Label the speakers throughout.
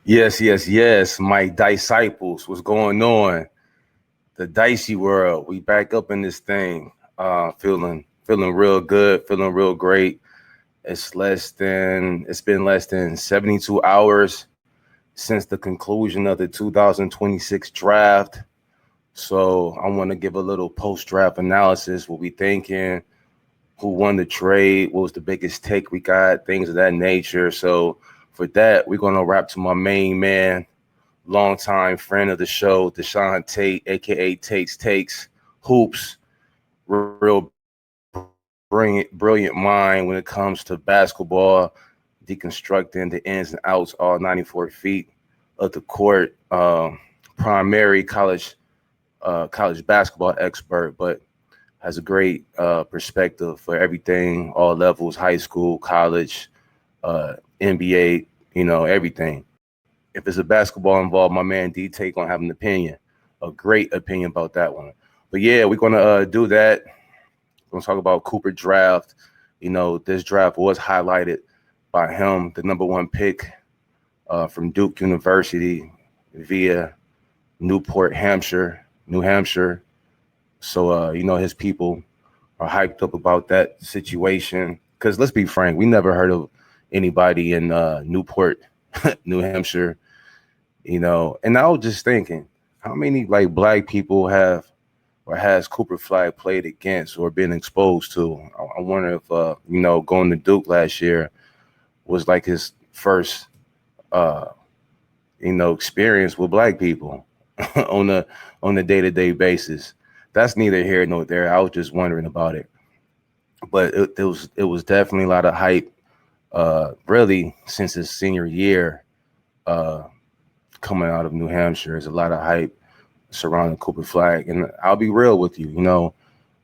Speaker 1: Yes. My disciples, what's going on? The Dicey World. We back up in this thing. Feeling real good, feeling real great. It's been less than 72 hours since the conclusion of the 2026 draft. So I want to give a little post-draft analysis, what we thinking, who won the trade, what was the biggest take we got, things of that nature. So for that, we're gonna wrap to my main man, longtime friend of the show, DeShaun Tate, aka Tate's Takes, Hoops, real brilliant mind when it comes to basketball, deconstructing the ins and outs, all 94 feet of the court. Primary college basketball expert, but has a great perspective for everything, all levels, high school, college, NBA, everything. If there's a basketball involved, my man D Tate gonna have an opinion, a great opinion about that one. But yeah, we're gonna do that. We're gonna talk about Cooper draft. This draft was highlighted by him, the number one pick from Duke University via New Hampshire. So his people are hyped up about that situation. Because let's be frank, we never heard of anybody in Newport, New Hampshire. And I was just thinking, how many like black people have or has Cooper Flagg played against or been exposed to? I wonder if going to Duke last year was like his first experience with black people on a day-to-day basis. That's neither here nor there. I was just wondering about it. But it was definitely a lot of hype really since his senior year. Coming out of New Hampshire. There's a lot of hype surrounding Cooper Flagg. And I'll be real with you,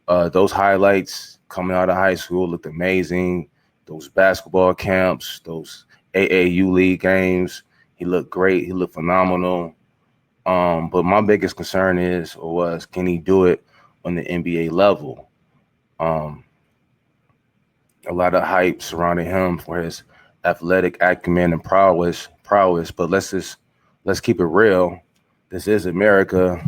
Speaker 1: those highlights coming out of high school looked amazing. Those basketball camps, those AAU league games, he looked great. He looked phenomenal. But my biggest concern was, can he do it on the NBA level? A lot of hype surrounding him for his athletic acumen and prowess. But let's keep it real. This is America.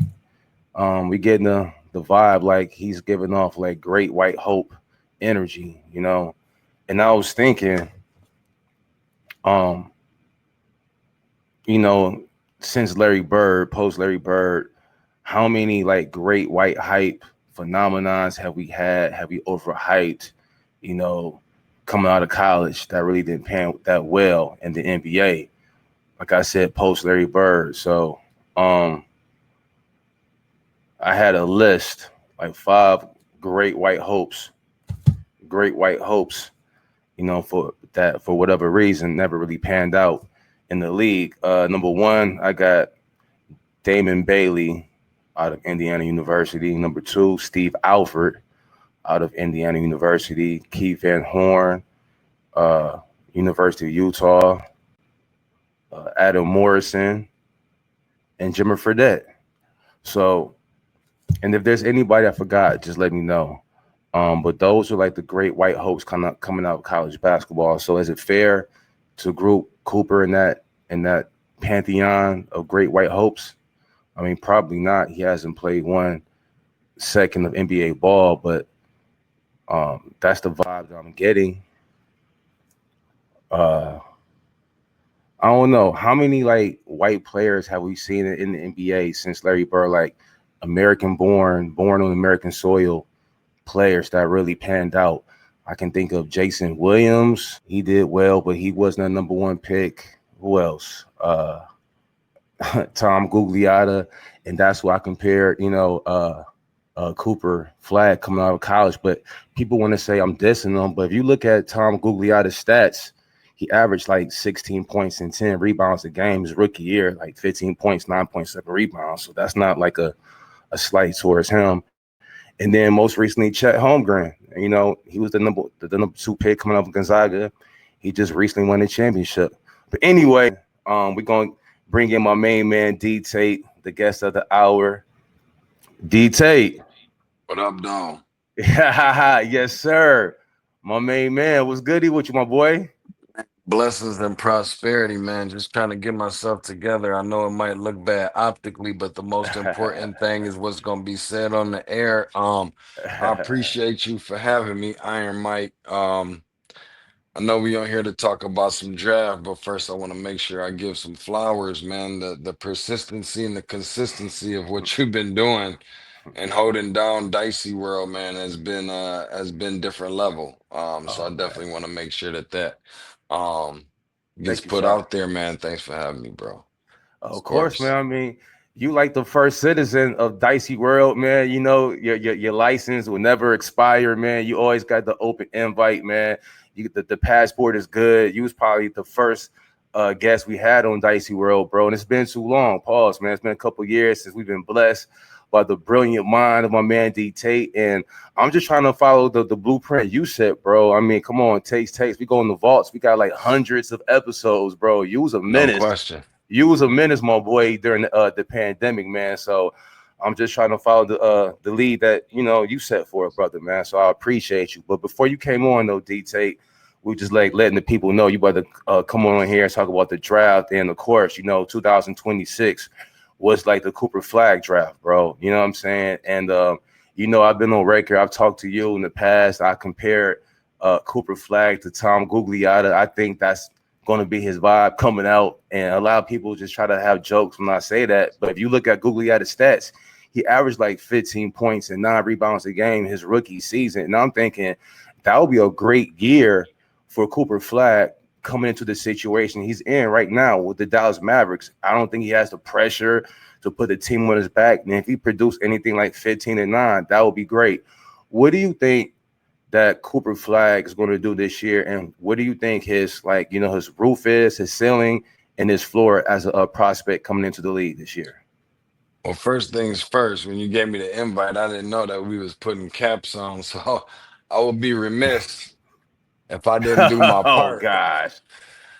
Speaker 1: We getting the vibe like he's giving off like great white hope energy, And I was thinking, since Larry Bird, post Larry Bird, how many like great white hype phenomenons have we had? Have we overhyped, coming out of college that really didn't pan that well in the NBA? Like I said, post Larry Bird. So I had a list, like 5 great white hopes, for whatever reason, never really panned out in the league. Number 1, I got Damon Bailey out of Indiana University. Number 2, Steve Alford out of Indiana University. Keith Van Horn, University of Utah. Adam Morrison, and Jimmer Fredette. So, and if there's anybody I forgot, just let me know. But those are like the great white hopes coming out of college basketball. So is it fair to group Cooper in that pantheon of great white hopes? I mean, probably not. He hasn't played 1 second of NBA ball, but that's the vibe that I'm getting. I don't know how many like white players have we seen in the NBA since Larry Bird, like American born on American soil players that really panned out. I can think of Jason Williams. He did well, but he wasn't a number 1 pick. Who else? Tom Gugliotta, and that's why I compared, Cooper Flagg coming out of college. But people want to say I'm dissing him, but if you look at Tom Gugliotta's stats, he averaged like 16 points and 10 rebounds a game his rookie year, like 15 points, 9.7 rebounds. So that's not like a slight towards him. And then most recently, Chet Holmgren. He was the number 2 pick coming up with Gonzaga. He just recently won the championship. But anyway, we're going to bring in my main man, D Tate, the guest of the hour. D Tate.
Speaker 2: What up, Dom?
Speaker 1: Yes, sir. My main man. What's goody with you, my boy?
Speaker 2: Blessings and prosperity, man. Just trying to get myself together. I know it might look bad optically, but the most important thing is what's going to be said on the air. I appreciate you for having me, Iron Mike. I know we on here to talk about some draft, but first I want to make sure I give some flowers, man. The persistency and the consistency of what you've been doing and holding down Dicey World, man, has been different level. So I
Speaker 1: Oh man,
Speaker 2: definitely want to make sure that um gets
Speaker 1: thank you,
Speaker 2: put
Speaker 1: sir.
Speaker 2: out there, man. Thanks for having me, bro.
Speaker 1: Of
Speaker 2: Of
Speaker 1: course, man.
Speaker 2: course.
Speaker 1: I mean, you like the first citizen of Dicey World, man. You know your license will never expire, man. You always got the open invite, man. The passport is good. You was probably the first guest we had on Dicey World, bro. And it's been too long. Pause, man. It's been a couple years since we've been blessed by the brilliant mind of my man D Tate. And I'm just trying to follow the blueprint you set, bro. I mean, come on, Takes. We go in the vaults. We got like hundreds of episodes, bro. You was a
Speaker 2: No
Speaker 1: menace.
Speaker 2: question.
Speaker 1: You was a menace, my boy, during the pandemic, man. So I'm just trying to follow the lead that you set for it, brother, man. So I appreciate you. But before you came on, though, D Tate, we just like letting the people know you better come on here and talk about the draft. And of course, 2026 was like the Cooper Flagg draft, bro. You know what I'm saying? And I've been on record. I've talked to you in the past. I compared Cooper Flagg to Tom Gugliotta. I think that's going to be his vibe coming out. And a lot of people just try to have jokes when I say that. But if you look at Gugliotta's stats, he averaged like 15 points and 9 rebounds a game his rookie season. And I'm thinking that would be a great year for Cooper Flagg coming into the situation he's in right now with the Dallas Mavericks. I don't think he has the pressure to put the team on his back. And if he produced anything like 15 and 9, that would be great. What do you think that Cooper Flagg is going to do this year, and what do you think his his roof is, his ceiling, and his floor as a prospect coming into the league this year?
Speaker 2: Well, first things first, when you gave me the invite, I didn't know that we was putting caps on, so I would be remiss if I didn't do my
Speaker 1: Oh
Speaker 2: part.
Speaker 1: gosh,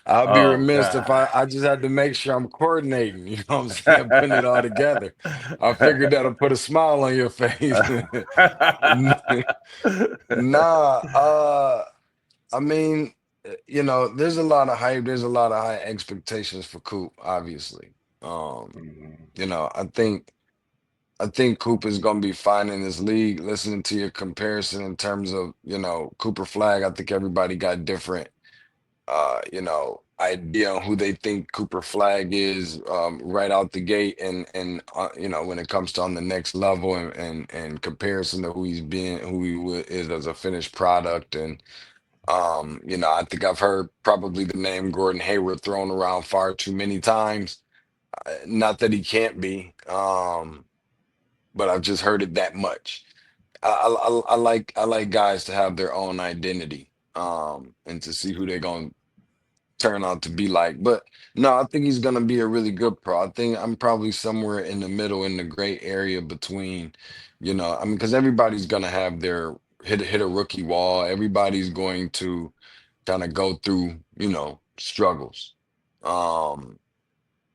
Speaker 2: I'll be
Speaker 1: oh
Speaker 2: remiss if
Speaker 1: god.
Speaker 2: I just had to make sure I'm coordinating, you know what I'm saying, putting it all together. I figured that'll put a smile on your face. Nah, I mean, there's a lot of hype, there's a lot of high expectations for Coop, obviously. Um,
Speaker 1: Mhm.
Speaker 2: I think Coop is gonna be fine in this league. Listening to your comparison in terms of, Cooper Flag, I think everybody got different idea on who they think Cooper Flag is right out the gate, and when it comes to on the next level and comparison to who he's been, is as a finished product, and I think I've heard probably the name Gordon Hayward thrown around far too many times. Not that he can't be, but I've just heard it that much. I like guys to have their own identity, and to see who they're going to turn out to be like. But no, I think he's gonna be a really good pro. I think I'm probably somewhere in the middle, in the gray area between, I mean, because everybody's gonna have their hit a rookie wall. Everybody's going to kind of go through, struggles. Um,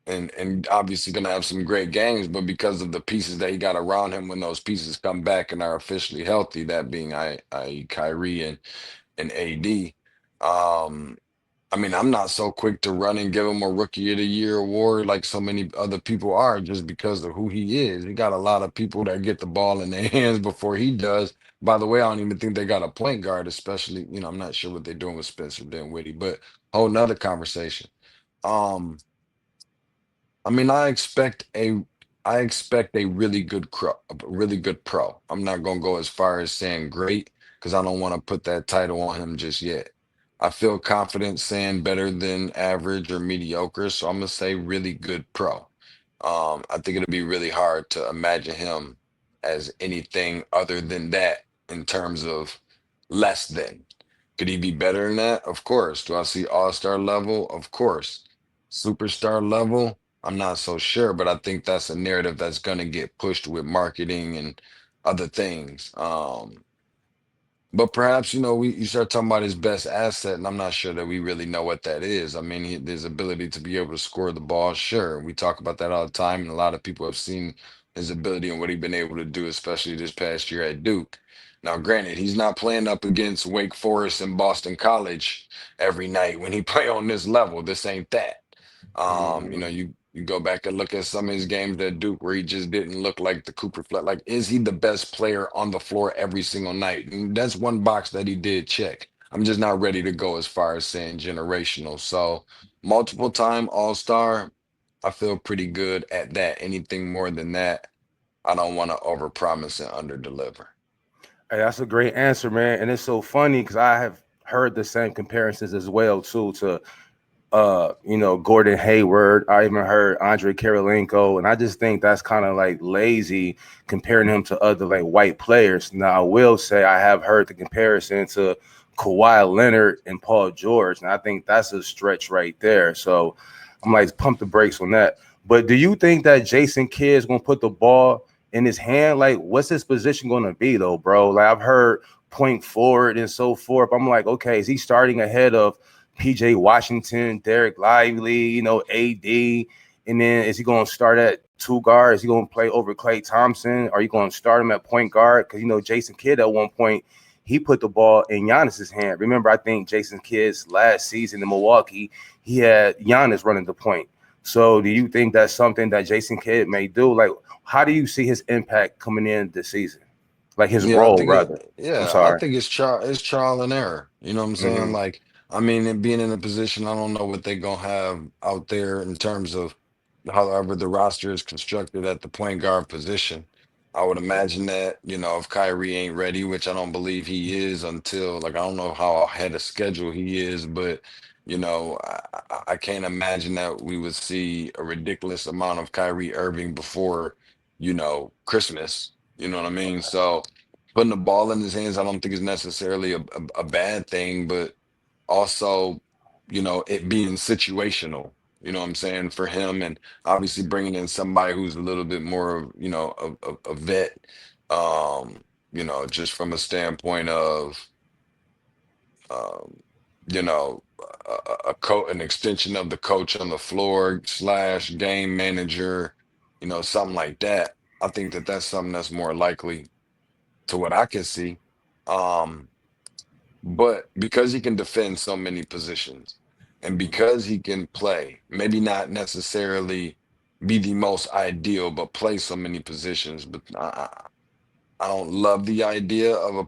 Speaker 2: and obviously gonna have some great games, but because of the pieces that he got around him when those pieces come back and are officially healthy, that being I Kyrie and AD. Um, I mean, I'm not so quick to run and give him a Rookie of the Year award like so many other people are, just because of who he is. He got a lot of people that get the ball in their hands before he does. By the way, I don't even think they got a point guard, especially, I'm not sure what they're doing with Spencer Dinwiddie, but whole nother conversation. Um, I mean, I expect a really good pro. I'm not gonna go as far as saying great because I don't want to put that title on him just yet. I feel confident saying better than average or mediocre, so I'm gonna say really good pro. I think it'll be really hard to imagine him as anything other than that in terms of less than. Could he be better than that? Of course. Do I see all-star level? Of course. Superstar level? I'm not so sure, but I think that's a narrative that's going to get pushed with marketing and other things. But perhaps, you start talking about his best asset, and I'm not sure that we really know what that is. I mean, his ability to be able to score the ball, sure. We talk about that all the time, and a lot of people have seen his ability and what he's been able to do, especially this past year at Duke. Now, granted, he's not playing up against Wake Forest and Boston College every night when he play on this level. This ain't that.
Speaker 1: Mhm.
Speaker 2: You go back and look at some of his games at Duke where he just didn't look like the Cooper Flag. Like, is he the best player on the floor every single night? And that's one box that he did check. I'm just not ready to go as far as saying generational. So, multiple time All-Star, I feel pretty good at that. Anything more than that, I don't want to overpromise and underdeliver.
Speaker 1: Hey, that's a great answer, man. And it's so funny because I have heard the same comparisons as well too to Gordon Hayward. I even heard Andre Karolinko, and I just think that's kind of like lazy comparing him to other like white players. Now I will say I have heard the comparison to Kawhi Leonard and Paul George, and I think that's a stretch right there. So I'm like pump the brakes on that. But do you think that Jason Kidd is gonna put the ball in his hand? Like, what's his position gonna be though, bro? Like I've heard point forward and so forth. I'm like, okay, is he starting ahead of PJ Washington, Derek Lively, AD? And then is he going to start at two guard? Is he going to play over Klay Thompson? Are you going to start him at point guard? Because, Jason Kidd at one point, he put the ball in Giannis's hand. Remember, I think Jason Kidd's last season in Milwaukee, he had Giannis running the point. So do you think that's something that Jason Kidd may do? Like, how do you see his impact coming in this season? Like his
Speaker 2: Yeah, I
Speaker 1: role,
Speaker 2: think
Speaker 1: rather. I'm
Speaker 2: I
Speaker 1: sorry.
Speaker 2: think it's trial and error. You know what I'm saying?
Speaker 1: Mm-hmm.
Speaker 2: Like, I mean, it being in a position, I don't know what they're gonna have out there in terms of however the roster is constructed at the point guard position. I would imagine that, if Kyrie ain't ready, which I don't believe he is until like I don't know how ahead of schedule he is, but I can't imagine that we would see a ridiculous amount of Kyrie Irving before, Christmas. You know what I mean? So putting the ball in his hands, I don't think is necessarily a bad thing, but also, it being situational, you know what I'm saying, for him, and obviously bringing in somebody who's a little bit more of, a vet, just from a standpoint of, um, an extension of the coach on the floor slash game manager, something like that. I think that that's something that's more likely to what I can see. Um, but because he can defend so many positions and because he can play, maybe not necessarily be the most ideal, but play so many positions. But I don't love the idea of a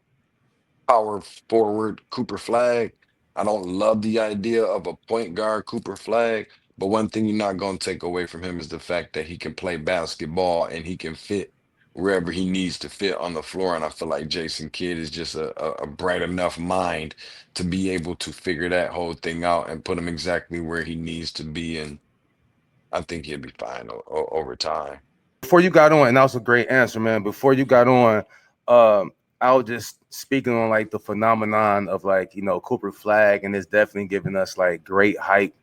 Speaker 2: power forward Cooper Flag. I don't love the idea of a point guard Cooper Flag. But one thing you're not going to take away from him is the fact that he can play basketball and he can fit wherever he needs to fit on the floor. And I feel like Jason Kidd is just a bright enough mind to be able to figure that whole thing out and put him exactly where he needs to be. And I think he'll be fine over time.
Speaker 1: Before you got on, and that was a great answer, man. Before you got on, I was just speaking on like the phenomenon of like Cooper Flag, and it's definitely giving us like great hype,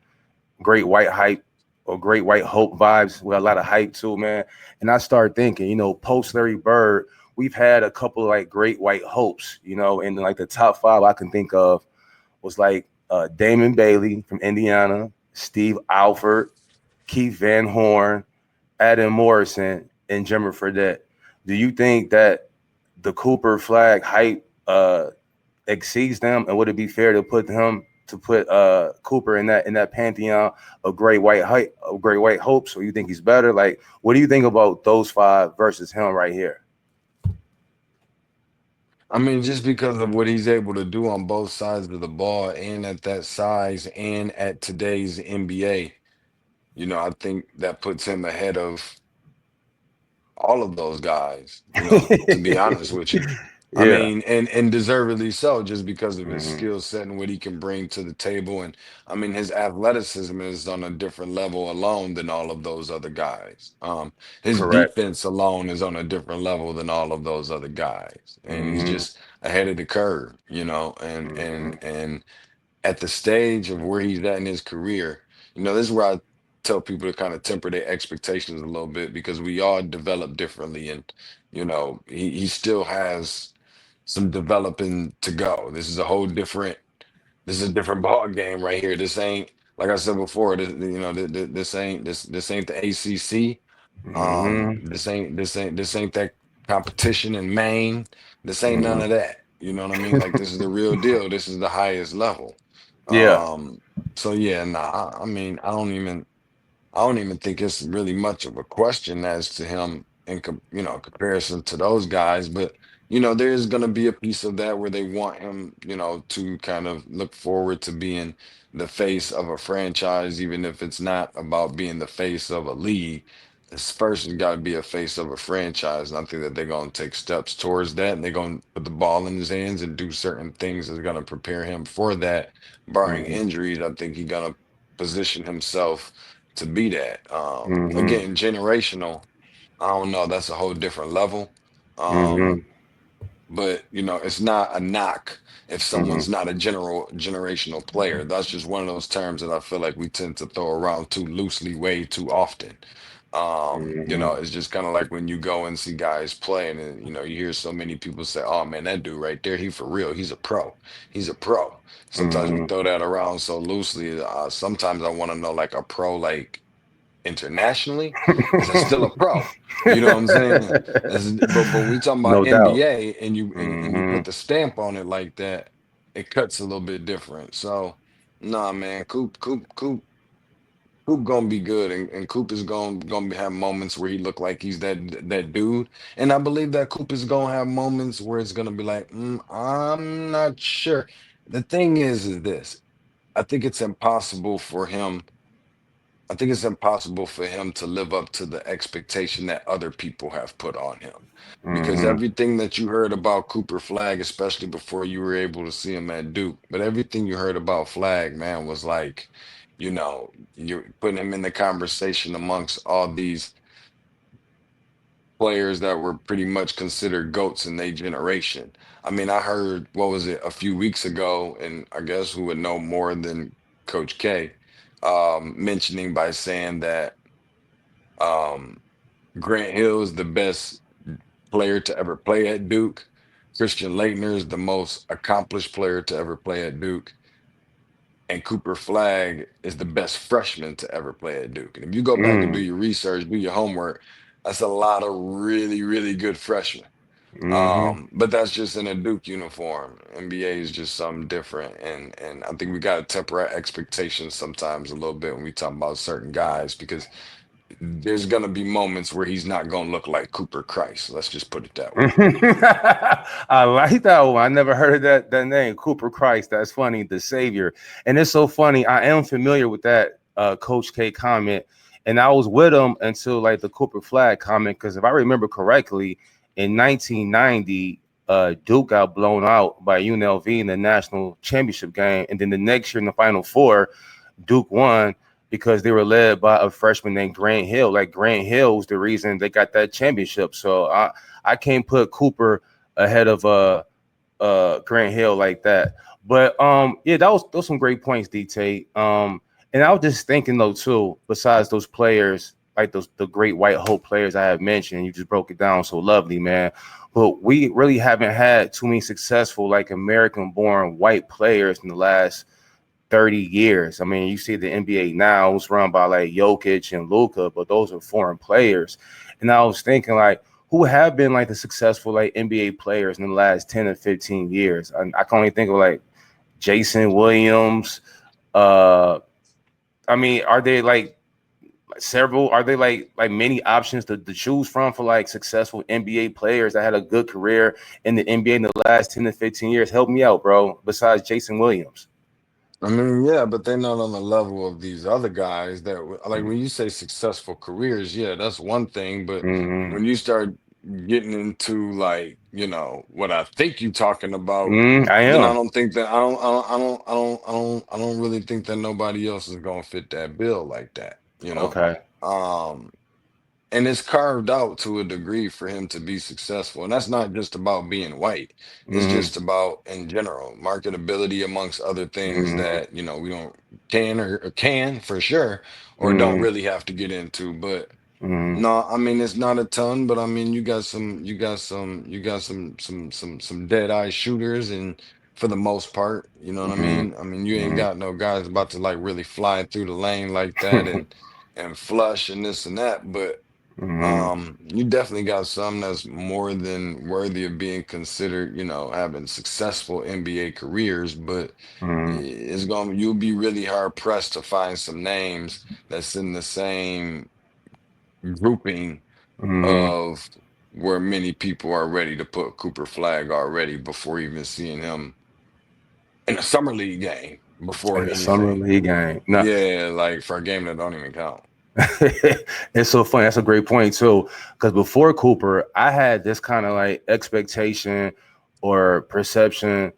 Speaker 1: great white hype, or great white hope vibes with a lot of hype too, man. And I started thinking, post Larry Bird, we've had a couple of like great white hopes, and like the top five I can think of was like Damon Bailey from Indiana, Steve Alford, Keith Van Horn, Adam Morrison, and Jimmer Fredette. Do you think that the Cooper Flag hype exceeds them, and would it be fair to put Cooper in that pantheon of great white hype, of great white hopes, or you think he's better? Like, what do you think about those five versus him right here?
Speaker 2: I mean, just because of what he's able to do on both sides of the ball and at that size and at today's NBA, I think that puts him ahead of all of those guys, to be honest with you. I
Speaker 1: Yeah.
Speaker 2: mean, and deservedly so, just because of his
Speaker 1: Hmm.
Speaker 2: skill set and what he can bring to the table. And I mean, his athleticism is on a different level alone than all of those other guys. His
Speaker 1: Correct.
Speaker 2: defense alone is on a different level than all of those other guys. And he's
Speaker 1: Hmm.
Speaker 2: just ahead of the curve, and
Speaker 1: Hmm.
Speaker 2: at the stage of where he's at in his career, this is where I tell people to kind of temper their expectations a little bit because we all develop differently. And, he still has some developing to go. This is a different ball game right here. This ain't, like I said before, this ain't the ACC.
Speaker 1: Hmm.
Speaker 2: This ain't that competition in Maine. This ain't none of
Speaker 1: Mhm.
Speaker 2: that. You know what I mean? Like this is the real deal. This is the highest level.
Speaker 1: Yeah.
Speaker 2: Um, so yeah, nah, I mean, I don't even think it's really much of a question as to him in comparison to those guys. But there is going to be a piece of that where they want him, to kind of look forward to being the face of a franchise, even if it's not about being the face of a league. This person's got to be a face of a franchise, and I think that they're going to take steps towards that, and they're going to put the ball in his hands and do certain things that's going to prepare him for that. Barring
Speaker 1: Mhm.
Speaker 2: injuries, I think he's going to position himself to be that.
Speaker 1: Mhm.
Speaker 2: Again, generational, I don't know, that's a whole different level. Um,
Speaker 1: Mhm.
Speaker 2: but it's not a knock if someone's
Speaker 1: Mhm.
Speaker 2: not a generational player. That's just one of those terms that I feel like we tend to throw around too loosely way too often.
Speaker 1: Mhm.
Speaker 2: It's just kind of like when you go and see guys play, and then, you hear so many people say, "Oh man, that dude right there, he for real. He's a pro. He's a pro." Sometimes we
Speaker 1: Mhm.
Speaker 2: throw that around so loosely. Sometimes I want to know, like, a pro, like, internationally, is that still a pro? You know what I'm saying? But we talking about
Speaker 1: No doubt.
Speaker 2: NBA, and you put
Speaker 1: Mhm.
Speaker 2: the stamp on it like that, it cuts a little bit different. So, nah, man, Coop gonna be good, and Coop is gonna have moments where he look like he's that dude, and I believe that Coop is gonna have moments where it's gonna be like, I'm not sure. The thing is this: I think it's impossible for him I think it's impossible for him to live up to the expectation that other people have put on him. Because
Speaker 1: Mhm.
Speaker 2: everything that you heard about Cooper Flagg, especially before you were able to see him at Duke, but everything you heard about Flagg, man, was like, you're putting him in the conversation amongst all these players that were pretty much considered GOATs in their generation. I mean, I heard, what was it, a few weeks ago, and I guess who would know more than Coach K, mentioning by saying that um, Grant Hill is the best player to ever play at Duke. Christian Laettner is the most accomplished player to ever play at Duke. And Cooper Flagg is the best freshman to ever play at Duke. And if you go back and do
Speaker 1: Mhm.
Speaker 2: your research, do your homework, that's a lot of really, really good freshmen.
Speaker 1: Mhm.
Speaker 2: But that's just in a Duke uniform. NBA is just something different. And I think we got to temper our expectations sometimes a little bit when we talk about certain guys, because there's gonna be moments where he's not gonna look like Cooper Christ. Let's just put it that way.
Speaker 1: I like that one. I never heard of that name, Cooper Christ. That's funny, the Savior. And it's so funny. I am familiar with that Coach K comment, and I was with him until like the Cooper Flag comment. Because if I remember correctly, in 1990, Duke got blown out by UNLV in the national championship game, and then the next year in the Final Four, Duke won because they were led by a freshman named Grant Hill. Like Grant Hill was the reason they got that championship. So I can't put Cooper ahead of Grant Hill like that. But yeah, those some great points, DT. And I was just thinking though too, besides those players, like the great white hope players I have mentioned, you just broke it down so lovely, man. But we really haven't had too many successful like American born white players in the last 30 years. I mean, you see the NBA now it's run by like Jokic and Luka, but those are foreign players. And I was thinking like who have been like the successful like NBA players in the last 10 or 15 years. I can only think of like Jason Williams. Uh I mean, are they like several are they like many options to choose from for like successful NBA players that had a good career in the NBA in the last 10 to 15 years? Help me out, bro. Besides Jason Williams.
Speaker 2: I mean, yeah, but they're not on the level of these other guys like when you say successful careers, yeah, that's one thing. But
Speaker 1: Mm-hmm.
Speaker 2: when you start getting into, like, what I think you're talking about,
Speaker 1: I
Speaker 2: then I
Speaker 1: am.
Speaker 2: don't think that I don't really think that nobody else is gonna fit that bill like that, you know.
Speaker 1: Okay.
Speaker 2: Um, and it's carved out to a degree for him to be successful, and that's not just about being white. It's
Speaker 1: Mm-hmm.
Speaker 2: just about, in general, marketability amongst other things
Speaker 1: Mm-hmm.
Speaker 2: that we don't or can for sure, or don't
Speaker 1: Mm-hmm.
Speaker 2: really have to get into. But
Speaker 1: Mm-hmm.
Speaker 2: no, I mean, it's not a ton, but I mean, you got some dead eye shooters, and for the most part, you know what I
Speaker 1: Mm-hmm.
Speaker 2: mean. I mean, you ain't
Speaker 1: Mm-hmm.
Speaker 2: got no guys about to like really fly through the lane like that and flush and this and that, but
Speaker 1: Mm-hmm.
Speaker 2: You definitely got some that's more than worthy of being considered, having successful NBA careers, but you'll be really hard pressed to find some names that's in the same grouping
Speaker 1: Mm-hmm.
Speaker 2: of where many people are ready to put Cooper Flag already before even seeing him in a summer league game before
Speaker 1: In the summer
Speaker 2: anything.
Speaker 1: league game. No,
Speaker 2: Yeah, like for a game that don't even count.
Speaker 1: it's so funny. That's a great point too. Because before Cooper, I had this kind of like expectation or perception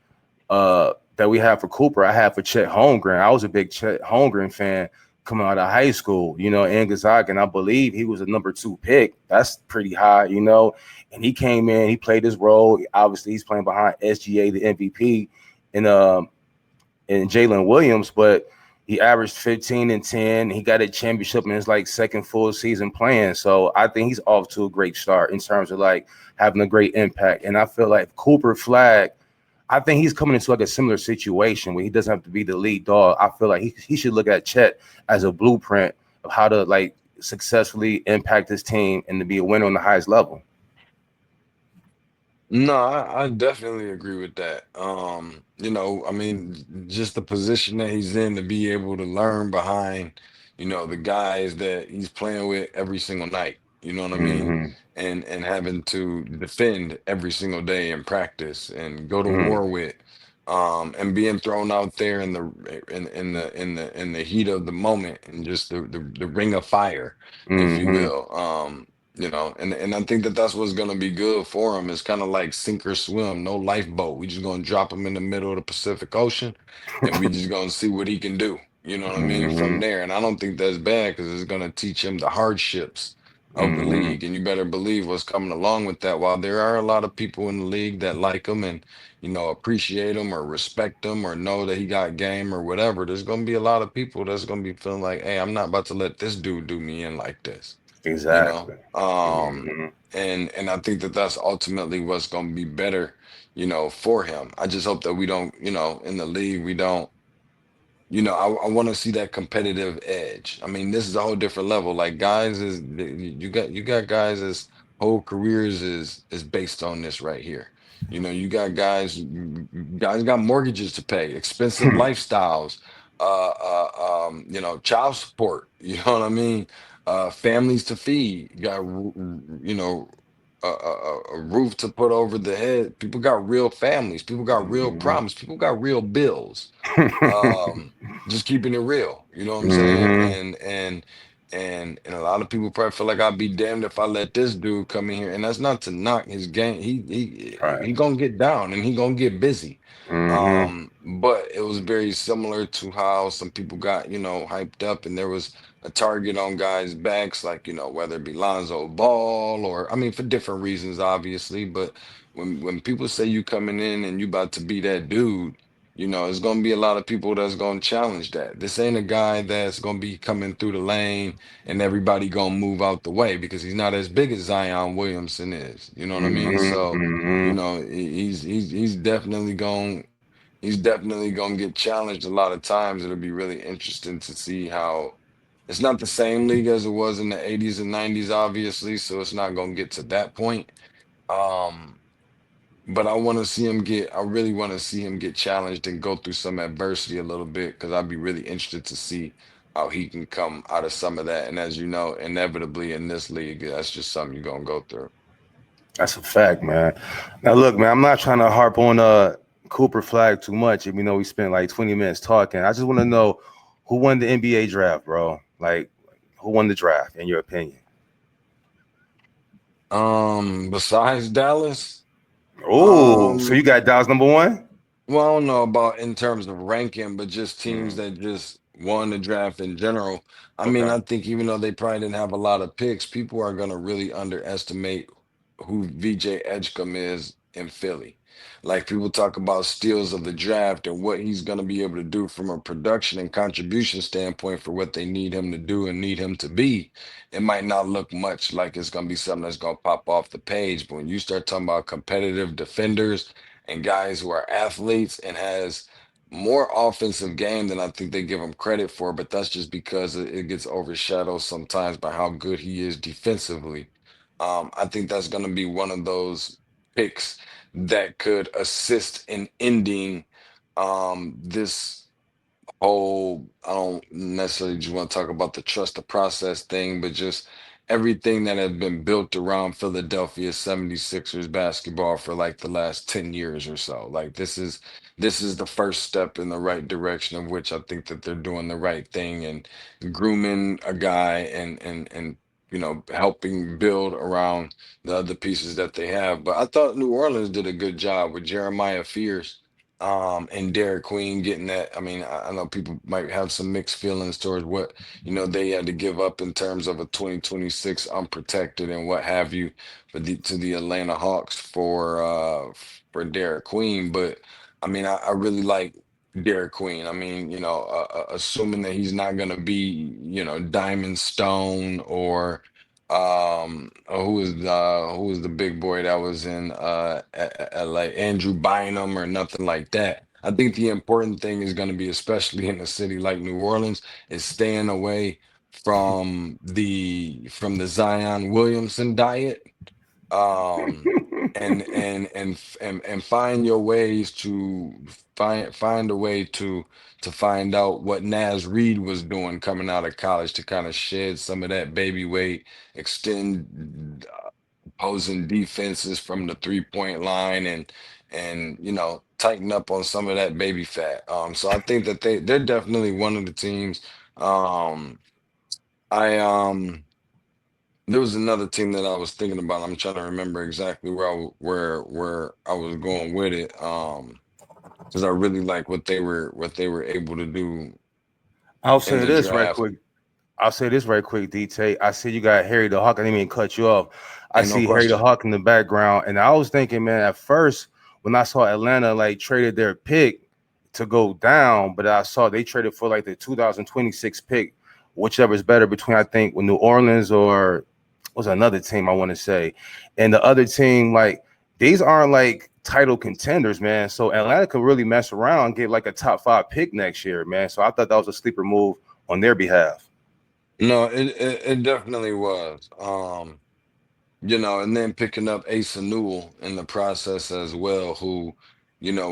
Speaker 1: that we had for Cooper. I had for Chet Holmgren. I was a big Chet Holmgren fan coming out of high school, in Gonzaga, and I believe he was a number 2 pick. That's pretty high. And he came in, he played his role. Obviously, he's playing behind SGA, the MVP, and Jalen Williams, but he averaged 15 and 10. He got a championship in his like second full season playing. So I think he's off to a great start in terms of like having a great impact. And I feel like Cooper Flag, I think he's coming into like a similar situation where he doesn't have to be the lead dog. I feel like he should look at Chet as a blueprint of how to like successfully impact his team and to be a winner on the highest level.
Speaker 2: No, I definitely agree with that. I mean, just the position that he's in to be able to learn behind, the guys that he's playing with every single night, you know what I mean?
Speaker 1: Mm-hmm.
Speaker 2: And having to defend every single day in practice and go to
Speaker 1: Mm-hmm.
Speaker 2: war with, and being thrown out there in the heat of the moment and just the ring of fire, if you
Speaker 1: Mm-hmm.
Speaker 2: will. And I think that that's what's gonna be good for him. It's kind of like sink or swim, no lifeboat. We just gonna drop him in the middle of the Pacific Ocean, and we just gonna see what he can do. You know what I mean? From
Speaker 1: Mm-hmm.
Speaker 2: there, and I don't think that's bad because it's gonna teach him the hardships of the
Speaker 1: Mm-hmm.
Speaker 2: league, and you better believe what's coming along with that. While there are a lot of people in the league that like him and appreciate him or respect him or know that he got game or whatever, there's gonna be a lot of people that's gonna be feeling like, hey, I'm not about to let this dude do me in like this you know
Speaker 1: Exactly.
Speaker 2: um
Speaker 1: Mm-hmm.
Speaker 2: and I think that that's ultimately what's going to be better for him. I just hope that we don't in the league we don't I want to see that competitive edge. I mean, this is a whole different level. Like guys is you got guys as whole careers is based on this right here. You got guys got mortgages to pay, expensive lifestyles, child support, you know what I mean? Families to feed, you got a roof to put over the head. People got real families, people got real
Speaker 1: Mm-hmm.
Speaker 2: problems, people got real bills. um just keeping it real, you know what I'm saying?
Speaker 1: Mm-hmm.
Speaker 2: And a lot of people probably feel like I'd be damned if I let this dude come in here, and that's not to knock his game. He
Speaker 1: Right.
Speaker 2: gonna get down and he gonna get busy.
Speaker 1: Mm-hmm.
Speaker 2: But it was very similar to how some people got hyped up, and there was a target on guys' backs, like whether it be Lonzo Ball or, I mean, for different reasons obviously. But when people say you coming in and you about to be that dude, it's going to be a lot of people that's going to challenge that. This ain't a guy that's going to be coming through the lane and everybody going to move out the way, because he's not as big as Zion Williamson is. You know what I mean?
Speaker 1: Mm-hmm.
Speaker 2: So,
Speaker 1: Mm-hmm.
Speaker 2: he's definitely going to get challenged a lot of times. It'll be really interesting to see how it's not the same league as it was in the 80s and 90s, obviously, so it's not going to get to that point. Um, but I really want to see him get challenged and go through some adversity a little bit, because I'd be really interested to see how he can come out of some of that. And as you know, inevitably in this league, that's just something you're gonna go through.
Speaker 1: That's a fact, man. Now, look, man, I'm not trying to harp on Cooper Flag too much. Even though we spent like 20 minutes talking, I just want to know who won the NBA draft, bro. Like, who won the draft, in your opinion?
Speaker 2: Besides Dallas,
Speaker 1: Oh, so you
Speaker 2: um,
Speaker 1: got Dallas number one?
Speaker 2: well, I don't know about in terms of ranking, but just teams
Speaker 1: Mm,
Speaker 2: that just won the draft in general. I mean,
Speaker 1: okay.
Speaker 2: I think even though they probably didn't have a lot of picks, people are going to really underestimate who VJ Edgecombe is in Philly. Like, people talk about steals of the draft and what he's going to be able to do from a production and contribution standpoint for what they need him to do and need him to be. It might not look much like it's going to be something that's going to pop off the page, but when you start talking about competitive defenders and guys who are athletes and has more offensive game than I think they give him credit for, but that's just because it gets overshadowed sometimes by how good he is defensively. I think that's going to be one of those picks that could assist in ending this whole, I don't necessarily just want to talk about the trust the process thing, but just everything that has been built around Philadelphia 76ers basketball for like the last 10 years or so. Like this is the first step in the right direction, of which I think that they're doing the right thing and grooming a guy and helping build around the other pieces that they have. But I thought New Orleans did a good job with Jeremiah Fears and Derek Queen getting that. I mean, I know people might have some mixed feelings towards what, they had to give up in terms of a 2026 unprotected and what have you to the Atlanta Hawks for Derek Queen. But I mean, I really like Derek Queen. I mean, assuming that he's not gonna be, Diamond Stone or who was the big boy that was in like Andrew Bynum or nothing like that. I think the important thing is going to be, especially in a city like New Orleans, is staying away from the Zion Williamson diet, um and find your ways to find a way to find out what Naz Reid was doing coming out of college to kind of shed some of that baby weight, extend opposing defenses from the 3-point line, and tighten up on some of that baby fat. So I think that they're definitely one of the teams. Um i um there was another team that I was thinking about. I'm trying to remember exactly where I was going with it. Because I really like what they were able to do
Speaker 1: I'll
Speaker 2: in
Speaker 1: say
Speaker 2: the
Speaker 1: this right
Speaker 2: draft.
Speaker 1: quick. I'll say this right quick, DT. I see you got Harry the Hawk. I didn't even cut you off. I
Speaker 2: Ain't no
Speaker 1: see Harry the
Speaker 2: question.
Speaker 1: Hawk in the background, and I was thinking, man, at first when I saw Atlanta like traded their pick to go down, but I saw they traded for like the 2026 pick, whichever is better between I think with New Orleans or was another team I want to say, and the other team like these aren't like title contenders, man. So Atlanta could really mess around and get like a top 5 pick next year, man. So I thought that was a sleeper move on their behalf.
Speaker 2: No, it definitely was. And then picking up Asa Newell in the process as well, who,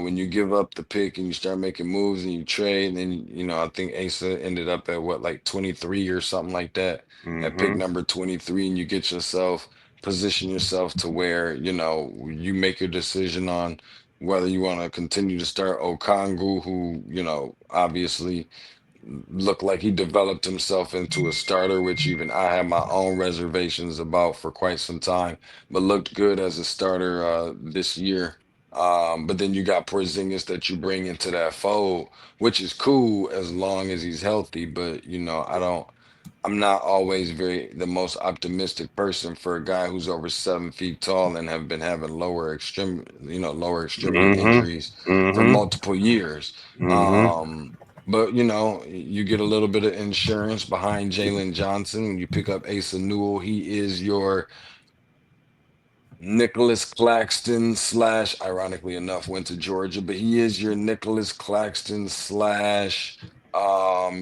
Speaker 2: when you give up the pick and you start making moves and you trade, then, I think Asa ended up at what, like 23 or something like that, at pick
Speaker 1: Mm-hmm.
Speaker 2: number 23, and you position yourself to where, you make your decision on whether you want to continue to start Okongwu, who, obviously looked like he developed himself into a starter, which even I have my own reservations about for quite some time, but looked good as a starter this year. But then you got Porzingis that you bring into that fold, which is cool as long as he's healthy. But I'm not always the most optimistic person for a guy who's over 7 feet tall and have been having lower extremity
Speaker 1: Mm-hmm.
Speaker 2: injuries for
Speaker 1: Mm-hmm.
Speaker 2: multiple years.
Speaker 1: Mm-hmm.
Speaker 2: Um, but you get a little bit of insurance behind Jalen Johnson when you pick up Asa Newell. He is your Nicholas Claxton slash, ironically enough, went to Georgia, but he is your Nicholas Claxton slash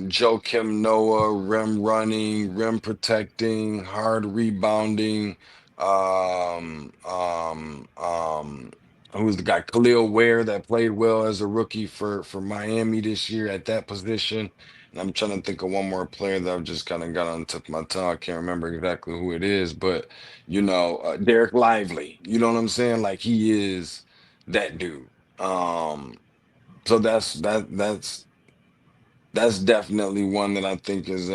Speaker 2: Joakim Noah, rim running, rim protecting, hard rebounding. Um, um, um, who's the guy? Khalil Ware that played well as a rookie for Miami this year at that position. And I'm trying to think of one more player that I've just kind of got on the tip of my tongue. I can't remember exactly who it is, but Derek Lively, you know what I'm saying? Like he is that dude. Um, so that's definitely one that I think is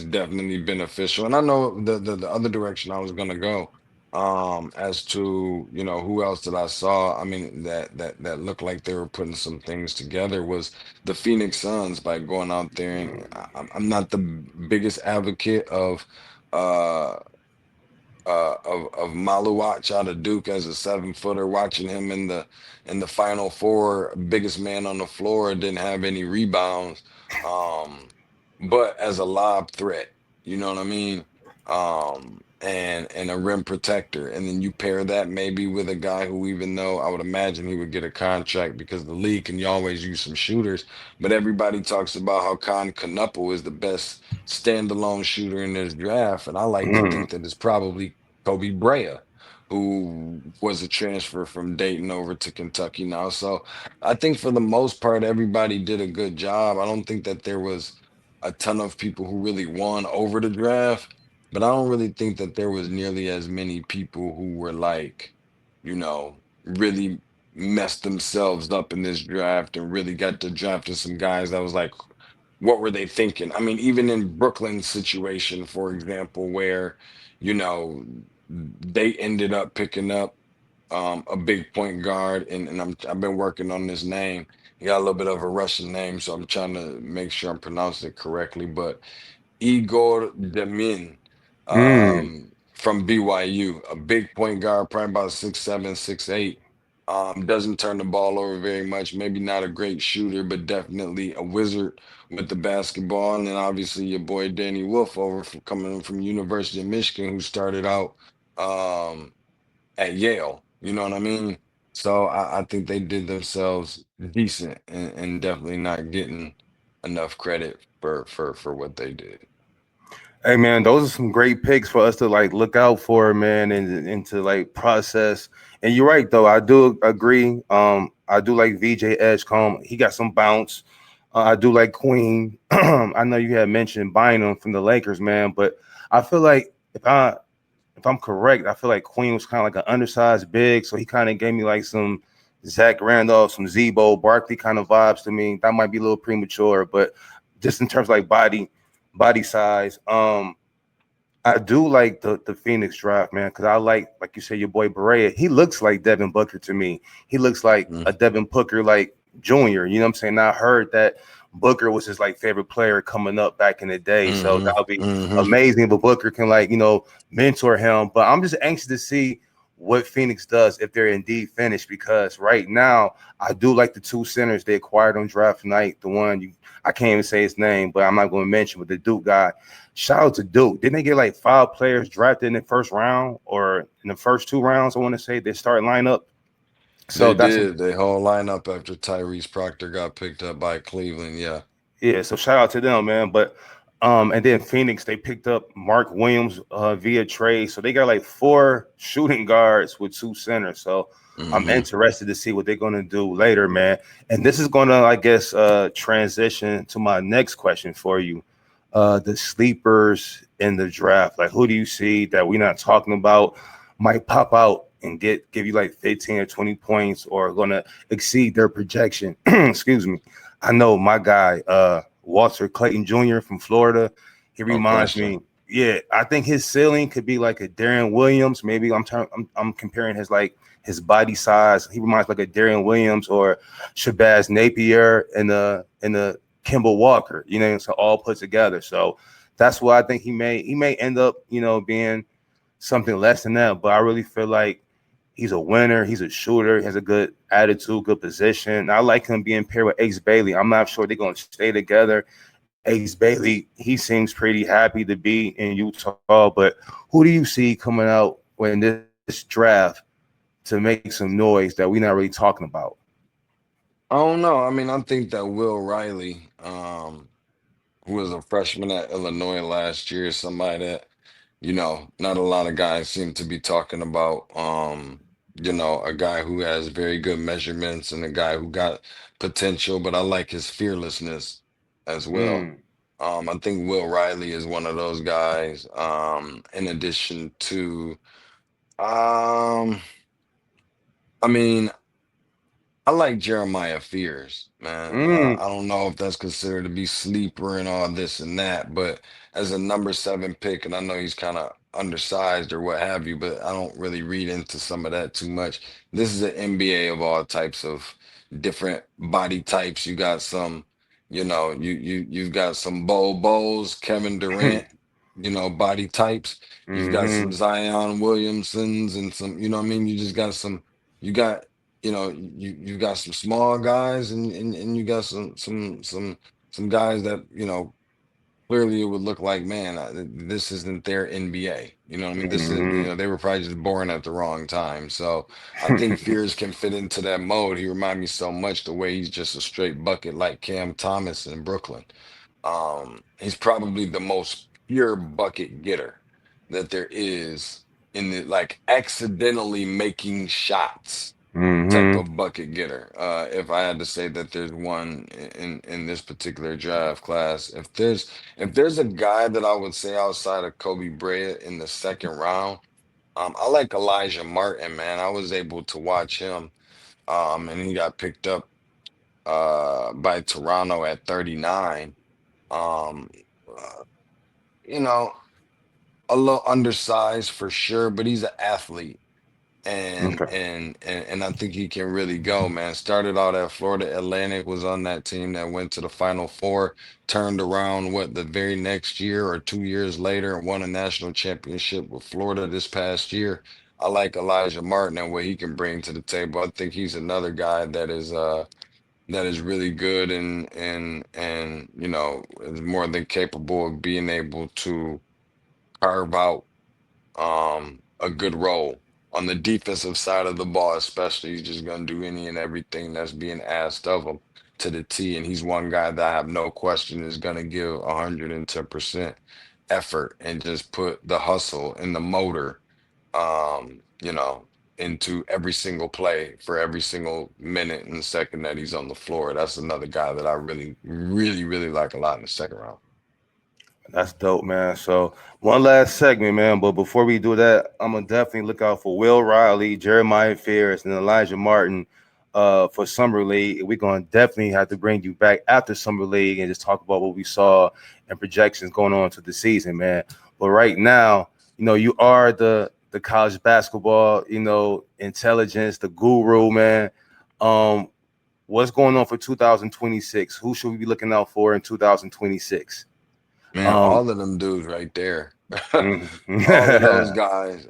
Speaker 2: definitely beneficial. And I know the other direction I was gonna go, as to, who else that I saw. I mean, that looked like they were putting some things together was the Phoenix Suns by going out there. And I'm not the biggest advocate uh of Maluach out of Duke as a 7-footer, watching him in the Final Four, biggest man on the floor, didn't have any rebounds, um, but as a lob threat, you know what I mean? and a rim protector. And then you pair that maybe with a guy who, even though I would imagine he would get a contract because the league can you always use some shooters, but everybody talks about how Khan Knuckle is the best standalone shooter in this draft. And I like to
Speaker 1: Mm.
Speaker 2: think that it's probably Kobe Brea, who was a transfer from Dayton over to Kentucky now. So I think for the most part, everybody did a good job. I don't think that there was a ton of people who really won over the draft, but I don't really think that there was nearly as many people who were like, really messed themselves up in this draft and really got to drafting some guys that was like, what were they thinking? I mean, even in Brooklyn's situation, for example, where, you know, they ended up picking up a big point guard, and I've been working on this name. He got a little bit of a Russian name, so I'm trying to make sure I'm pronouncing it correctly. But Igor Demin
Speaker 1: Mm.
Speaker 2: from BYU, a big point guard, probably about 6'7", 6'8". Doesn't turn the ball over very much. Maybe not a great shooter, but definitely a wizard with the basketball. And then obviously your boy Danny Wolf over from coming from University of Michigan, who started out um, at Yale. You know what I mean? So I think they did themselves decent and definitely not getting enough credit for what they did.
Speaker 1: Hey man, those are some great picks for us to like look out for, man, and to like process. And you're right though, I do agree. I do like VJ Edgecombe. He got some bounce. I do like Queen. I know you had mentioned Bynum from the Lakers, man, but I feel like if I'm correct, I feel like Queen was kind of like an undersized big, so he kind of gave me like some Zach Randolph, some Zebo Barkley kind of vibes to me. That might be a little premature, but just in terms of like body size, I do like the Phoenix draft, man, because I like you said, your boy Berea. He looks like Devin Booker to me. He looks like
Speaker 2: Mm,
Speaker 1: a Devin Booker like junior. You know what I'm saying? I heard that Booker was his like favorite player coming up back in the day. So that
Speaker 2: hmm
Speaker 1: would be
Speaker 2: hmm
Speaker 1: amazing if a Booker can like, mentor him. But I'm just anxious to see what Phoenix does if they're indeed finished, because right now I do like the two centers they acquired on draft night. The one I can't even say his name, but I'm not going to mention, but the Duke guy. Shout out to Duke. Didn't they get like 5 players drafted in the first round or in the first 2 rounds? I want to say they start lineup. So
Speaker 2: They
Speaker 1: that's
Speaker 2: did. They whole lineup after Tyrese Proctor got picked up by Cleveland. Yeah.
Speaker 1: yeah. So shout out to them, man. But and then Phoenix they picked up Mark Williams via trade, so they got like 4 shooting guards with 2 centers. So I'm
Speaker 2: hmm
Speaker 1: interested to see what they're gonna do later, man. And this is gonna, I guess, transition to my next question for you. The sleepers in the draft. Like, who do you see that we're not talking about might pop out and give you like 15 or 20 points or gonna exceed their projection? Excuse me. I know my guy, Walter Clayton Jr. from Florida. He
Speaker 2: No
Speaker 1: reminds
Speaker 2: question.
Speaker 1: me, yeah, I think his ceiling could be like a Darren Williams. Maybe I'm comparing his body size. He reminds like a Darren Williams or Shabazz Napier and the Kimball Walker. So all put together. So that's why I think he may end up being something less than that. But I really feel like he's a winner. He's a shooter. He has a good attitude, good position. I like him being paired with Ace Bailey. I'm not sure they're going to stay together. Ace Bailey, he seems pretty happy to be in Utah. But who do you see coming out when this draft to make some noise that we're not really talking about?
Speaker 2: I don't know. I mean, I think that Will Riley, who was a freshman at Illinois last year, is somebody that, not a lot of guys seem to be talking about. A guy who has very good measurements and a guy who got potential, but I like his fearlessness as well.
Speaker 1: Mm,
Speaker 2: I think Will Riley is one of those guys. In addition to, um, I mean, I like Jeremiah Fears, man.
Speaker 1: mm,
Speaker 2: I don't know if that's considered to be sleeper and all this and that, but as a number 7 pick, and I know he's kind of undersized or what have you, but I don't really read into some of that too much. This is an NBA of all types of different body types. You got some, you've got some Bowls, Kevin Durant, body types. You've got some
Speaker 1: mm-hmm.
Speaker 2: Zion Williamsons and some, you know what I mean? You just got some. You got you got some small guys and you got some guys that clearly it would look like, man, this isn't their NBA. You know what I mean? This is,
Speaker 1: Hmm.
Speaker 2: they were probably just born at the wrong time. So I think Fears can fit into that mode. He remind me so much the way he's just a straight bucket like Cam Thomas in Brooklyn. He's probably the most pure bucket getter that there is in the like accidentally making shots type
Speaker 1: Hmm.
Speaker 2: of bucket getter. If I had to say that there's one in this particular draft class, if there's a guy that I would say outside of Kobe Bryant in the second round, I like Elijah Martin, man. I was able to watch him, and he got picked up by Toronto at 39. Um, uh, you know, a little undersized for sure, but he's an athlete.
Speaker 1: Okay.
Speaker 2: And I think he can really go, man. Started out at Florida Atlantic, was on that team that went to the Final Four, turned around what the very next year or 2 years later and won a national championship with Florida this past year. I like Elijah Martin and what he can bring to the table. I think he's another guy that is really good and is more than capable of being able to carve out a good role on the defensive side of the ball, especially. He's just gonna do any and everything that's being asked of him to the T. And he's one guy that I have no question is gonna give 110% effort and just put the hustle and the motor into every single play for every single minute and second that he's on the floor. That's another guy that I really, really, really like a lot in the second round.
Speaker 1: That's dope, man. So one last segment, man. But before we do that, I'm gonna definitely look out for Will Riley, Jeremiah Fears, and Elijah Martin for Summer League. We're gonna definitely have to bring you back after Summer League and just talk about what we saw and projections going on to the season, man. But right now, you are the college basketball, intelligence, the guru, man. Um, what's going on for 2026? Who should we be looking out for in 2026?
Speaker 2: Man,
Speaker 1: Um,
Speaker 2: all of them dudes right there. All of those
Speaker 1: Mhm.
Speaker 2: guys.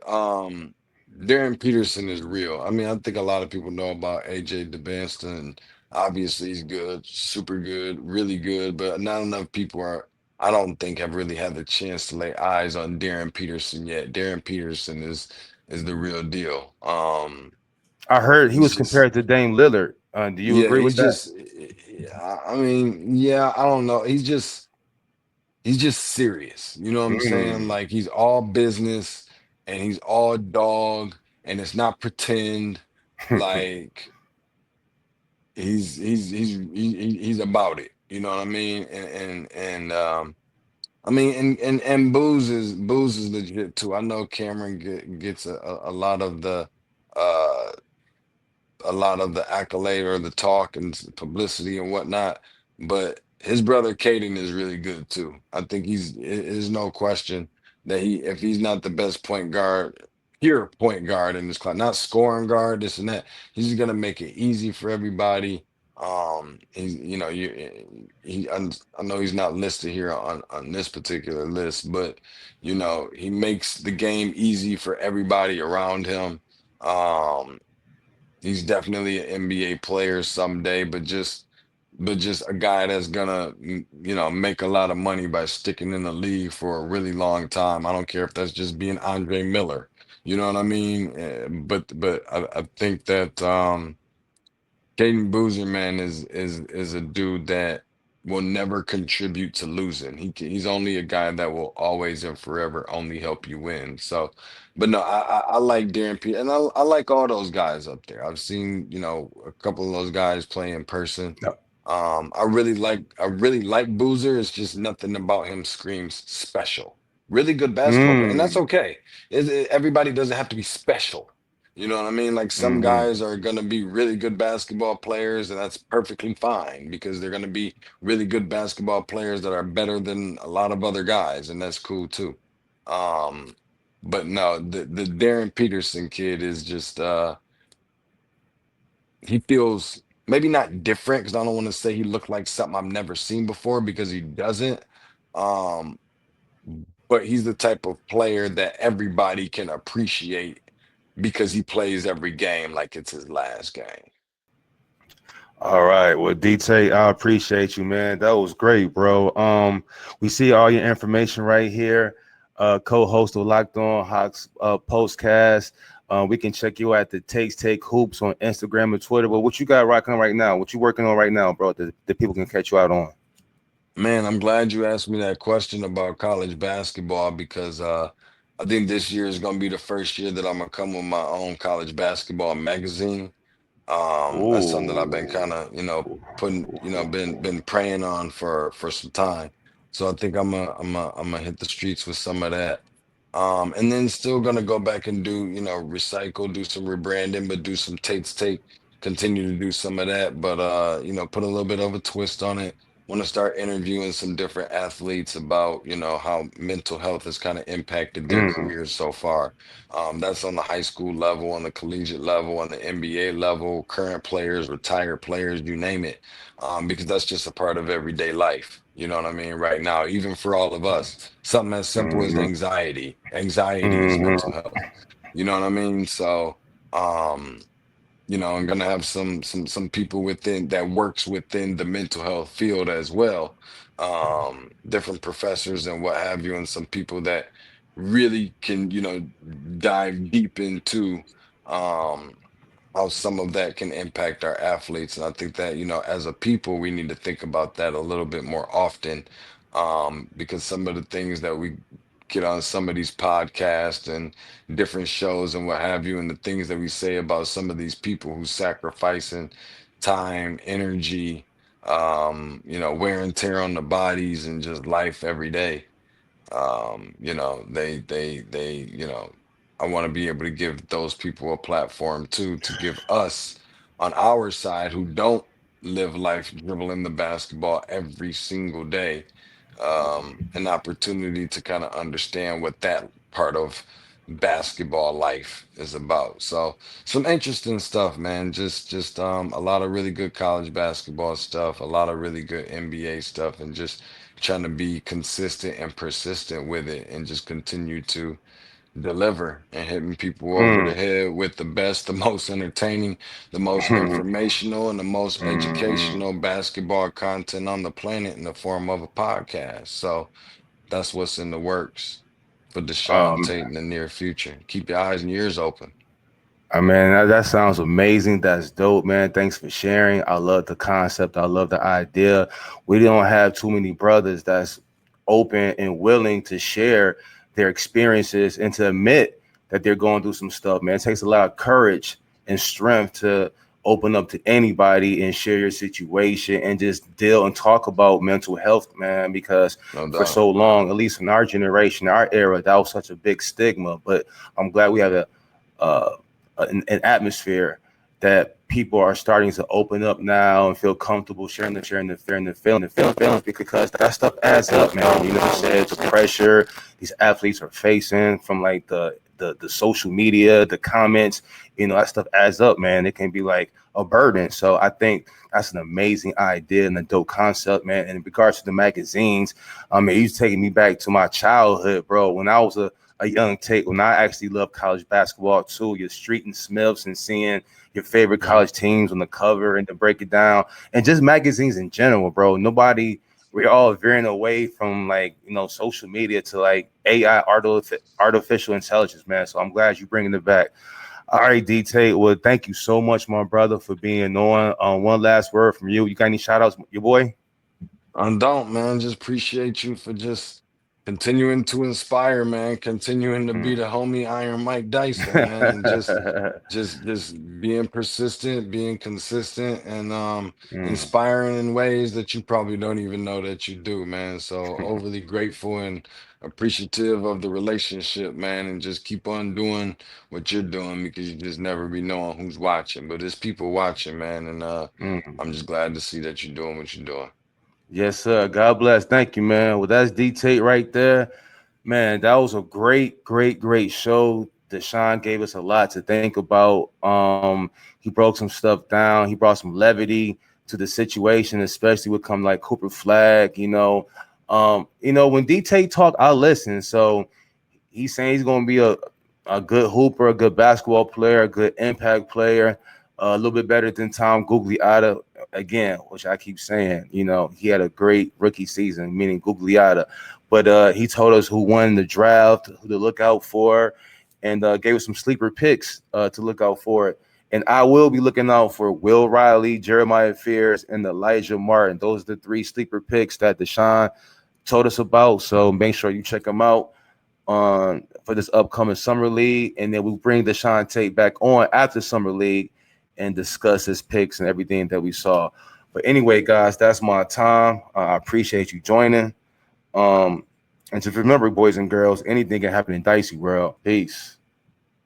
Speaker 2: Darren Peterson is real. I mean, I think a lot of people know about AJ DeBanston. Obviously, he's good, super good, really good, but not enough people I don't think, have really had the chance to lay eyes on Darren Peterson yet. Darren Peterson is the real deal.
Speaker 1: I heard he
Speaker 2: He's
Speaker 1: was
Speaker 2: just
Speaker 1: compared to Dame Lillard. Do you
Speaker 2: yeah,
Speaker 1: agree with
Speaker 2: he's
Speaker 1: that?
Speaker 2: just I mean, yeah, I don't know. He's just serious. You know what I'm saying?
Speaker 1: Mm.
Speaker 2: Like he's all business and he's all dog and it's not pretend. Like he's about it. You know what I mean? And I mean and Booze is legit too. I know Cameron gets a lot of uh the accolade or the talk and publicity and whatnot. But his brother Caden is really good too. I think there's no question that if he's not the best point guard, pure point guard in this class, not scoring guard, this and that, he's gonna make it easy for everybody. He's I know he's not listed here on this particular list, but he makes the game easy for everybody around him. Um, He's definitely an NBA player someday, but just a guy that's gonna make a lot of money by sticking in the league for a really long time. I don't care if that's just being Andre Miller. You know what I mean? But I think that Caden Boozer, man, is a dude that will never contribute to losing. He's only a guy that will always and forever only help you win. So, but no, I like Darren P, and I like all those guys up there. I've seen a couple of those guys play in person.
Speaker 1: No.
Speaker 2: I really like Boozer. It's just nothing about him screams special. Really good basketball player, and that's
Speaker 1: Mm.
Speaker 2: okay. Everybody doesn't have to be special. You know what I mean? Like some
Speaker 1: Hmm.
Speaker 2: guys are going to be really good basketball players, and that's perfectly fine because they're going to be really good basketball players that are better than a lot of other guys, and that's cool too. Um, but no, the Darren Peterson kid is just he feels maybe not different because I don't want to say he looked like something I've never seen before because he doesn't. Um, but he's the type of player that everybody can appreciate because he plays every game like it's his last game.
Speaker 1: All right. Well, DT, I appreciate you, man. That was great, bro. We see all your information right here. Co-host of Locked On Hawks postcast. We can check you at the Takes Take Hoops on Instagram and Twitter. But what you got rocking right now? What you working on right now, bro? That people can catch you out on.
Speaker 2: Man, I'm glad you asked me that question about college basketball because I think this year is going to be the first year that I'm gonna come with my own college basketball magazine. That's something that I've been
Speaker 1: Ooh.
Speaker 2: kind of, putting, been praying on for some time. So I think I'm gonna hit the streets with some of that. And then still gonna go back and do, recycle, do some rebranding, but do some Tate's Take, continue to do some of that, but put a little bit of a twist on it. Want to start interviewing some different athletes about, how mental health has kind of impacted their
Speaker 1: Mm,
Speaker 2: careers so far. That's on the high school level, on the collegiate level, on the NBA level, current players, retired players, you name it, because that's just a part of everyday life. You know what I mean? Right now, even for all of us, something as simple as
Speaker 1: mm,
Speaker 2: anxiety. Anxiety is mental
Speaker 1: mm,
Speaker 2: health. You know what I mean? So, um, I'm gonna have some people within that works within the mental health field as well, different professors and what have you, and some people that really can, dive deep into um how some of that can impact our athletes. And I think that, as a people, we need to think about that a little bit more often, because some of the things that we get on some of these podcasts and different shows and what have you, and the things that we say about some of these people who sacrificing time, energy, wear and tear on the bodies and just life every day. I want to be able to give those people a platform too, to give us on our side who don't live life dribbling the basketball every single day, an opportunity to kind of understand what that part of basketball life is about. So some interesting stuff, man. Just a lot of really good college basketball stuff, a lot of really good NBA stuff, and just trying to be consistent and persistent with it and just continue to deliver and hitting people over the
Speaker 1: mm,
Speaker 2: head with the best, the most entertaining, the most
Speaker 1: mm,
Speaker 2: informational, and the most
Speaker 1: mm.
Speaker 2: educational basketball content on the planet in the form of a podcast. So that's what's in the works for DeShaun
Speaker 1: Um,
Speaker 2: Tate in the near future. Keep your eyes and ears open.
Speaker 1: I mean, that sounds amazing. That's dope, man. Thanks for sharing. I love the concept. I love the idea. We don't have too many brothers that's open and willing to share their experiences and to admit that they're going through some stuff, man. It takes a lot of courage and strength to open up to anybody and share your situation and just deal and talk about mental health, man, because
Speaker 2: No
Speaker 1: for
Speaker 2: doubt.
Speaker 1: so long, at least in our generation, our era, that was such a big stigma. But I'm glad we have uh, an atmosphere that people are starting to open up now and feel comfortable sharing the feelings because that stuff adds up, man. You know what I'm saying? The pressure these athletes are facing from like the social media, the comments, that stuff adds up, man. It can be like a burden. So I think that's an amazing idea and a dope concept, man. And in regards to the magazines, I mean, he's taking me back to my childhood, bro. When I was a young take when I actually loved college basketball too. Your Street and Smiths and seeing your favorite
Speaker 2: Mhm.
Speaker 1: college teams on the cover and to break it down and just magazines in general, bro. We're all veering away from like social media to like AI artificial intelligence, man. So I'm glad you bringing it back. All right, D Tate. Well, thank you so much, my brother, for being on. One last word from you. You got any shout outs, your boy?
Speaker 2: I don't, man. Just appreciate you for just continuing to inspire, man. Continuing to be
Speaker 1: Mm.
Speaker 2: the homie Iron Mike Dyson, man, and just being persistent, being consistent, and
Speaker 1: Mm.
Speaker 2: inspiring in ways that you probably don't even know that you do, man. So overly grateful and appreciative of the relationship, man, and just keep on doing what you're doing because you just never be knowing who's watching. But there's people watching, man, and
Speaker 1: Mm.
Speaker 2: I'm just glad to see that you're doing what you're doing.
Speaker 1: Yes, sir. God bless. Thank you, man. Well, that's D Tate right there. Man, that was a great show. DeShaun gave us a lot to think about. He broke some stuff down. He brought some levity to the situation, especially with come like Cooper Flagg. When D Tate talk, I listen. So he's saying he's going to be a good hooper, a good basketball player, a good impact player, a little bit better than Tom Gugliotta again, which I keep saying, he had a great rookie season, meaning Gugliotta. But he told us who won the draft, who to look out for, and gave us some sleeper picks to look out for. And I will be looking out for Will Riley, Jeremiah Fears, and Elijah Martin. Those are the 3 sleeper picks that DeShaun told us about. So make sure you check them out for this upcoming summer league, and then we'll bring DeShaun Tate back on after summer league and discuss his picks and everything that we saw. But anyway, guys, that's my time. I appreciate you joining. And just remember, boys and girls, anything can happen in Dicey World. Peace.